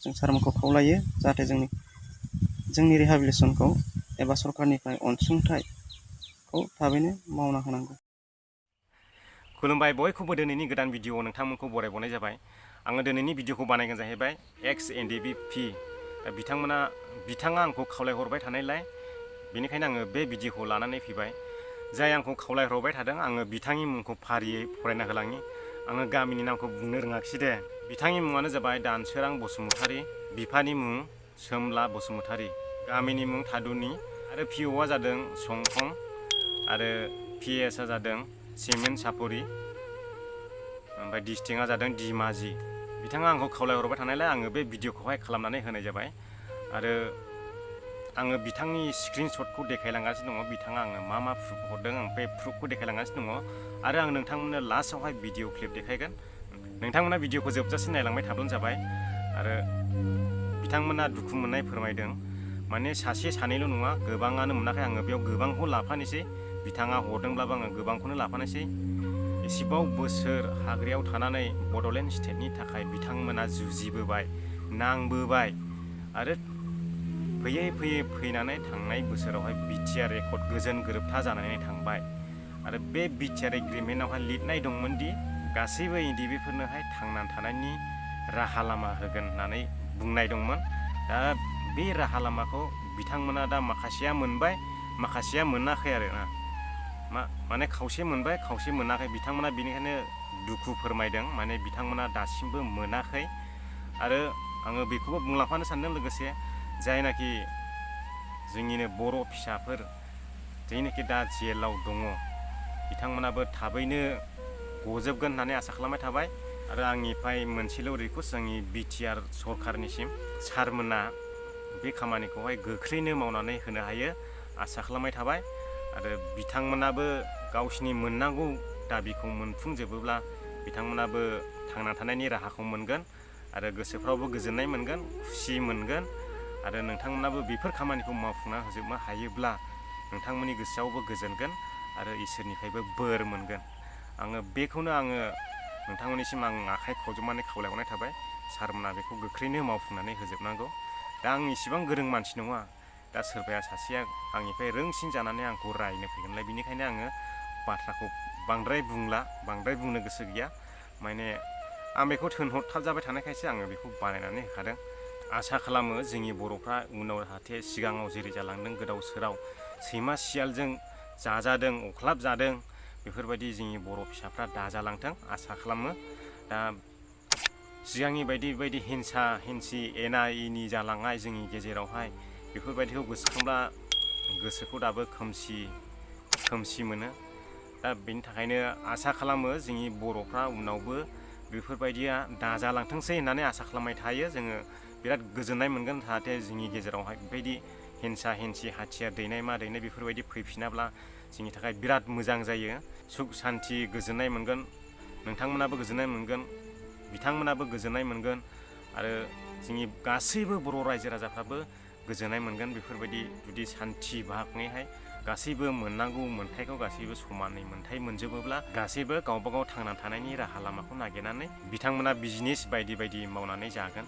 जों सारमोनखौ खावलायो जाहाथे जोंनि रिहाबिलिटेसनखौ एबा सरकारनिफ्राय अनसुंथाइखौ थाबैनो मावना होनांगौ। खुलुमबाय बयखौबो दिनैनि गोदान भिडिअ नोंथांमोनखौ बरायबावनाय जाबाय। आङो दिनैनि भिडिअखौ बानायगोन जाहैबाय X NDFB P। बिथाङा आंखौ खावलायहरबाय थानायलाय बेनिखायनो आङो बे भिडिअखौ लानानै फैबाय। जाय आंखौ खावलायहरबाय थादों आङो बिथांनि मुंखौ फारियै फरायना होलांनि। आङो गामिनि नामखौ बुंनो रोङाखिसै दे। बिथांनि मुङानो जाबाय दानसोरां बसुमतारी, बिफानि मुं सोमला बसुमतारी, गामिनि मुं थादुनि आरो POआ जादों संखं आरो PSआ जादों सिमेन्ट सापरि, ओमफ्राय डिस्ट्रिक्टआ जादों धेमाजि। बिथाङा आंखौ खावलायहरबाय थानायलाय आङो बे भिडिअखौहाय खालामनानै होनाय जाबाय आरो आङो बिथांनि स्क्रिनशटखौ देखायलांगासिनो दङ। बिथाङा आंनो मा मा प्रुफ हरदों आं बे प्रुफखौ देखायलांगासिनो दङ आरो आं नोंथांमोननो लास्टआवहाय भिडिअ क्लिप देखायगोन। नोंथांमोना भिडिअखौ जोबजासिम नायलांबाय थाब्लानो जाबाय। आरो बिथांमोना दुखु मोननाय फोरमायदों, माने सासे सानैल' नङा गोबाङानो मोनाखै। आङो बेयाव गोबांखौ लाफानोसै, बिथाङा हरदोंब्लाबो आङो गोबांखौनो लाफानोसै। एसेबां बोसोर हाग्रायाव थानानै बड'लेण्ड स्टेटनि थाखाय बिथांमोना जुजिबोबाय, नांबोबाय आरो फैनानै थांनाय बोसोरावहाय BTR रेकर्ड गोजोन गोरोबथा जानानै थांबाय। आरो बे BTR एग्रिमेन्टआवहाय लिरनाय दंमोन दि गासैबो NDFBफोरनोहाय थांनानै थानायनि राहा लामा होगोन होननानै बुंनाय दंमोन। दा बे राहा लामाखौ बिथांमोना दा माखासेया मोनबाय, माखासेया मोनाखै आरो ना। माने खावसे मोनबाय खावसे मोनाखै। बिथांमोना बेनिखायनो दुखु फोरमायदों, माने बिथांमोना दासिमबो मोनाखै। आरो आङो बेखौबो बुंलांफानो सानदों लोगोसे जायनाखि जोंनिनो बर' फिसाफोर जायनाखि दा जेलाव दङ बिथांमोनाबो थाबैनो गजोबगोन होननानै आसा खालामबाय थाबाय। आरो आंनिफ्राय मोनसेल' रिकुवेस्ट जोंनि BTR सरकारनिसिम, सारमोना बे खामानिखौहाय गोख्रैनो मावनानै होनो हायो आसा खालामबाय थाबाय। आरो बिथांमोनाबो गावसिनि मोननांगौ दाबिखौ मोनफुंजोबोब्ला बिथांमोनाबो थांना थानायनि राहाखौ मोनगोन आरो गोसोफ्रावबो गोजोननाय मोनगोन, खुसि मोनगोन। आरो नोंथांमोनाबो बेफोर खामानिखौ मावफुंना होजोबनो हायोब्ला नोंथांमोननि गोसोआवबो गोजोनगोन आरो इसोरनिफ्रायबो बोर मोनगोन। बेखौनो आङो नोंथांमोननिसिम आखाइ खबजबनानै खावलायहरनाय थाबाय। सारमोना बेखौ गोख्रैनो मावफुंनानै होजोबनांगौ। दा आं इसिबां गोरों मानसि नङा, दा सोरबाया सासेया आंनिफ्राय रोंसिन जानानै आंखौ रायनो फैगोनलाय, बेनिखायनो आङो बाथ्राखौ बांद्राय बुंनो गोसो गैया। माने आं बेखौ थोनहरथाब जाबाय थानायखायसो आङो बेखौ बानायनानै होखादों। आसा खालामो जोंनि बर'फ्रा उनाव जाहाथे सिगाङाव जेरै जालांदों गोदाव सोराव सैमा सियालजों जाजादों, अख्लाब जादों, बेफोरबायदि जोंनि बर' फिसाफ्रा दाजालांथों आसा खालामो। दा सिगांनि बायदि हिंसा हिंसि एना एनि जालांनाय जोंनि गेजेरावहाय बेफोरबायदिखौ गोसोखांब्ला गोसोखौ दाबो खोमसि मोनो। दा बेनि थाखायनो आसा खालामो जोंनि बर'फ्रा उनावबो बेफोरबायदिया दाजालांथोंसै होननानै आसा खालामबाय थायो। जोङो बिराद गोजोननाय मोनगोन जाहाथे जोंनि गेजेरावहाय बेबायदि हिंसा हिंसि हाथियार दैनाय मा दैनाय बेफोरबायदि फैफिनाब्ला जोंनि थाखाय बिराद मोजां जायो। सुख सान्थि गोजोननाय मोनगोन, नोंथांमोनाबो गोजोननाय मोनगोन, बिथांमोनाबो गोजोननाय मोनगोन आरो जोंनि गासैबो बर' रायजो राजाफ्राबो गोजोननाय मोनगोन। बेफोरबायदि जुदि सान्थि भागैहाय गासैबो मोननांगौ मोन्थायखौ गासैबो समानै मोन्थाय मोनजोबोब्ला गासैबो गावबा गाव थांना थानायनि राहा लामाखौ नागिरनानै बिथांमोना बिजनेस बायदि मावनानै जागोन,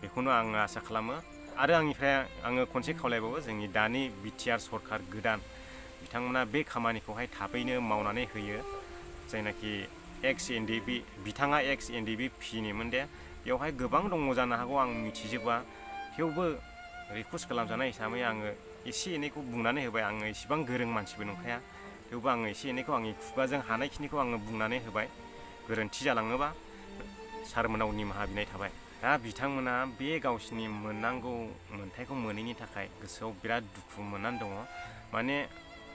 बेखौनो आङो आसा खालामो। आरो आङो खनसे खावलायबावो जोंनि दानि BTR सरकार गोदान बिथांमोना बे खामानिखौहाय थाबैनो मावनानै होयो। जायनाखि बिथाङा X NDFB Pनिमोन दे, बेवहाय गोबां दङ जानो हागौ आं मिथिजोबा, थेवबो रिकुवेस्ट खालामजानाय हिसाबै आङो एसे एनैखौ बुंनानै होबाय। आङो इसिबां गोरों मानसिबो नंखाया, थेवबो आङो एसे एनैखौ आंनि खुगाजों हानायखिनिखौ आङो बुंनानै होबाय। गोरोन्थि जालाङोबा सारमोनाव निमाहा बिनाय थाबाय। दा बिथांमोना बे गावसिनि मोननांगौ मोन्थायखौ मोनैनि थाखाय गोसोआव बिराद दुखु मोननानै दङ। माने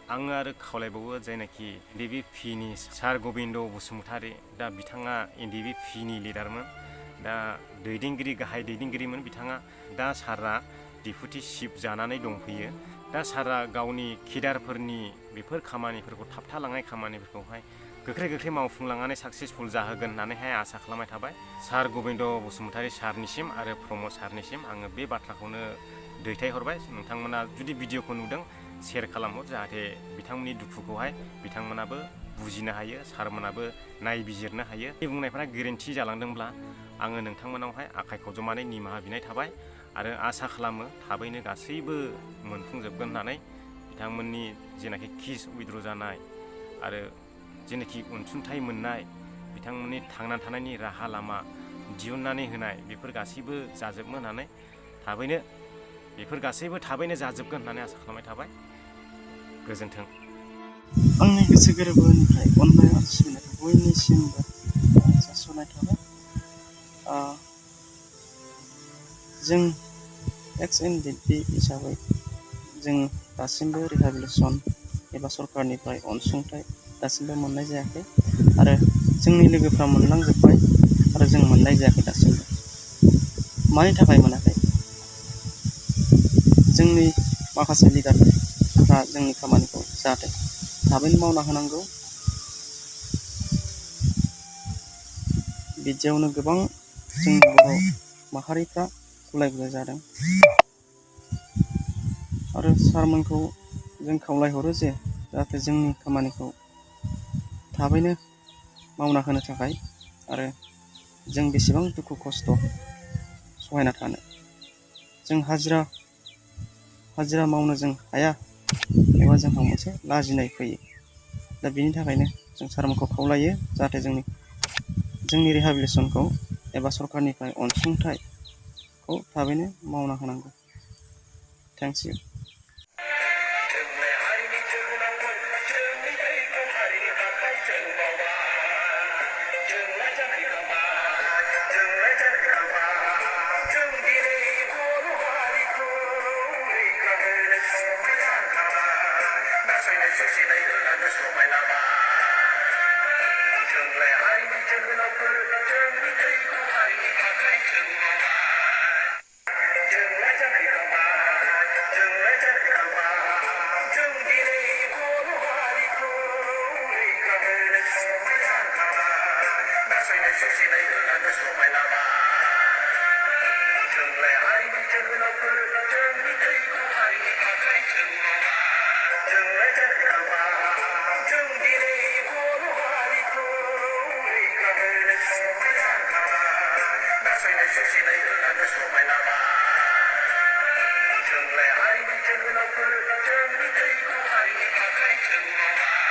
आङो आरो खावलायबावो जायनाखि NDFB Pनि सार गबिन्द बसुमतारी, दा बिथाङा NDFB Pनि लिडारमोन, दा गाहाय दैदेनगिरिमोन बिथाङा। दा सारा डिपुटि चिफ जानानै दंफैयो। दा सारा गावनि केडारफोरनि बेफोर खामानिफोरखौ थाबथालांनाय खामानिफोरखौहाय गोख्रै मावफुंलांनानै साक्सेसफुल जाहोगोन होननानैहाय आसा खालामनाय थाबाय। सार गबिन्द बसुमतारी सारनिसिम आरो प्रमद सारनिसिम आङो बे बाथ्राखौनो दैथायहरबाय। नोंथांमोना जुदि भिडिअखौ नुदों शेयार खालामहर, जाहाथे बिथांमोननि दुखुखौहाय बिथांमोनाबो बुजिनो हायो, सारमोनाबो नायबिजिरनो हायो। बे बुंनायफोरा गोरोन्थि जालांदोंब्ला आङो नोंथांमोनावहाय आखाइ खबजबनानै निमाहा बिनाय थाबाय आरो आसा खालामो थाबैनो गासैबो मोनफुंजोबगोन होननानै। बिथांमोननि जेनाखि किस उइथड्र जानाय आरो जेनाखि अनसुंथाइ मोननाय, बिथांमोननि थांना थानायनि राहा लामा दिहुननानै होनाय, बेफोर गासैबो जाजोबगोन होननानै थाबैनो बेफोर गासैबो थाबैनो जाजोबगोन होननानै आसा खालामनाय थाबाय। गोजोन्थों। आंनि गोसो गोरबोनिफ्राय अननाय आरो सिबिनायखौ बयनिसिमबो जासिहरनाय थाबाय। जों एक्स एनडिएफबि हिसाबै जों दासिमबो रिहेबिलिटेसन एबा सरकारनिफ्राय अनसुंथाइ दासिमबो मोननाय जायाखै आरो जोंनि लोगोफ्रा मोनलांजोब्बाय आरो जों मोननाय जायाखै दासिमबो। मानि थाखाय मोनाखै? जोंनि माखासे लिडारफ्रा जोंनि खामानिखौ जाहाथे थाबैनो मावना होनांगौ, बिदियावनो गोबां जोंनि बर' माहारिफ्रा गुलाय गुजाय जादों आरो सारमोनखौ जों खावलायहरो जे जाहाथे जोंनि खामानिखौ थाबैनो मावना होनो थाखाय। आरो जों बेसेबां दुखु खस्थ' सहायना थानो, जों हाजिरा मावनो जों हाया एबा जोंहा मोनसे लाजिनाय फैयो। दा बेनि थाखायनो जों सारमोनखौ खावलायो जाहाथे जोंनि रिहेबिलिटेसनखौ एबा सरकारनिफ्राय अनसुंथाइखौ थाबैनो मावना होनांगौ। Thanks you. जोंलाय हारिनि जोहोलावफोर, जोंनि थैखौ हारिनि थाखाय जों मावा।